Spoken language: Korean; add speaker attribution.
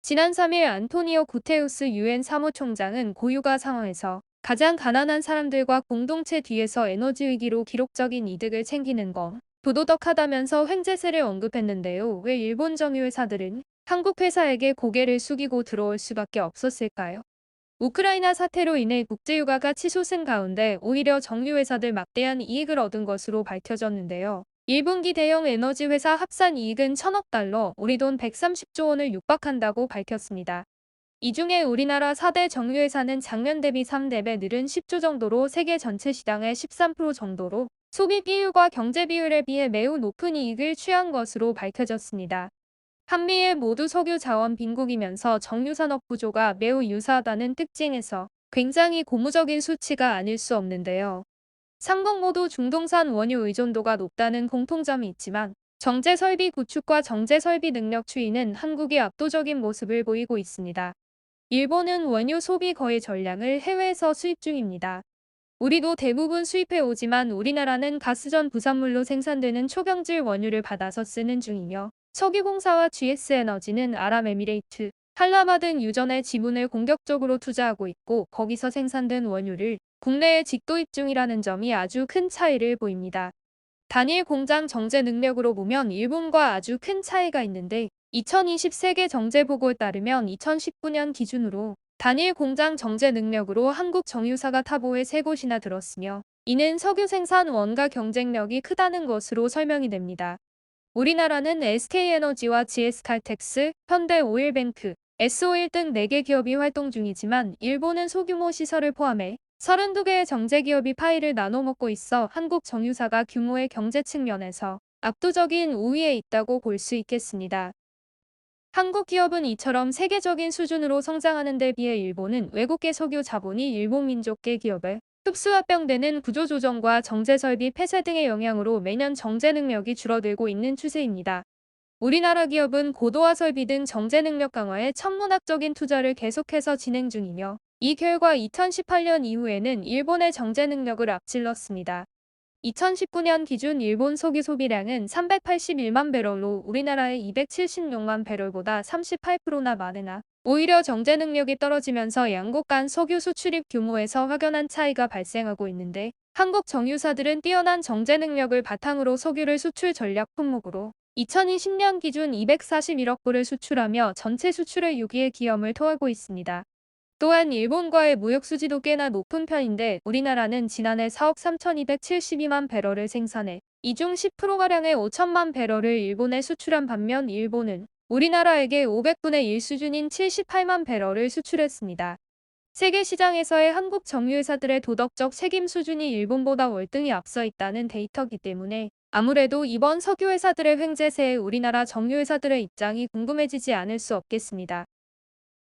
Speaker 1: 지난 3일 안토니오 구테우스 유엔 사무총장은 고유가 상황에서 가장 가난한 사람들과 공동체 뒤에서 에너지 위기로 기록적인 이득을 챙기는 건 부도덕하다면서 횡재세를 언급했는데요. 왜 일본 정유회사들은 한국 회사에게 고개를 숙이고 들어올 수밖에 없었을까요? 우크라이나 사태로 인해 국제유가가 치솟은 가운데 오히려 정유회사들 막대한 이익을 얻은 것으로 밝혀졌는데요. 1분기 대형 에너지 회사 합산 이익은 1,000억 달러, 우리 돈 130조 원을 육박한다고 밝혔습니다. 이 중에 우리나라 4대 정유회사는 작년 대비 3대 배 늘은 10조 정도로 세계 전체 시장의 13% 정도로 소비 비율과 경제 비율에 비해 매우 높은 이익을 취한 것으로 밝혀졌습니다. 한미일 모두 석유 자원 빈국이면서 정유산업 구조가 매우 유사하다는 특징에서 굉장히 고무적인 수치가 아닐 수 없는데요. 삼국 모두 중동산 원유 의존도가 높다는 공통점이 있지만 정제 설비 구축과 정제 설비 능력 추이는 한국이 압도적인 모습을 보이고 있습니다. 일본은 원유 소비 거의 전량을 해외에서 수입 중입니다. 우리도 대부분 수입해 오지만 우리나라는 가스전 부산물로 생산되는 초경질 원유를 받아서 쓰는 중이며 석유공사와 GS에너지는 아랍에미레이트, 한라마 등 유전의 지분을 공격적으로 투자하고 있고 거기서 생산된 원유를 국내에 직도입 중이라는 점이 아주 큰 차이를 보입니다. 단일 공장 정제 능력으로 보면 일본과 아주 큰 차이가 있는데 2020 세계 정제 보고에 따르면 2019년 기준으로 단일 공장 정제 능력으로 한국 정유사가 탑5에 3곳이나 들었으며 이는 석유 생산 원가 경쟁력이 크다는 것으로 설명이 됩니다. 우리나라는 SK에너지와 GS칼텍스, 현대오일뱅크, S-오일 등 4개 기업이 활동 중이지만 일본은 소규모 시설을 포함해 32개의 정제기업이 파이를 나눠 먹고 있어 한국 정유사가 규모의 경제 측면에서 압도적인 우위에 있다고 볼 수 있겠습니다. 한국 기업은 이처럼 세계적인 수준으로 성장하는 데 비해 일본은 외국계 석유 자본이 일본 민족계 기업에 흡수합병되는 구조조정과 정제설비 폐쇄 등의 영향으로 매년 정제 능력이 줄어들고 있는 추세입니다. 우리나라 기업은 고도화 설비 등 정제 능력 강화에 천문학적인 투자를 계속해서 진행 중이며 이 결과 2018년 이후에는 일본의 정제 능력을 앞질렀습니다. 2019년 기준 일본 석유 소비량은 381만 배럴로 우리나라의 276만 배럴보다 38%나 많으나 오히려 정제 능력이 떨어지면서 양국 간 석유 수출입 규모에서 확연한 차이가 발생하고 있는데 한국 정유사들은 뛰어난 정제 능력을 바탕으로 석유를 수출 전략 품목으로 2020년 기준 241억 불을 수출하며 전체 수출의 6위의 기염을 토하고 있습니다. 또한 일본과의 무역 수지도 꽤나 높은 편인데 우리나라는 지난해 4억 3,272만 배럴을 생산해 이 중 10%가량의 5천만 배럴을 일본에 수출한 반면 일본은 우리나라에게 500분의 1 수준인 78만 배럴을 수출했습니다. 세계 시장에서의 한국 정유회사들의 도덕적 책임 수준이 일본보다 월등히 앞서 있다는 데이터이기 때문에 아무래도 이번 석유회사들의 횡재세에 우리나라 정유회사들의 입장이 궁금해지지 않을 수 없겠습니다.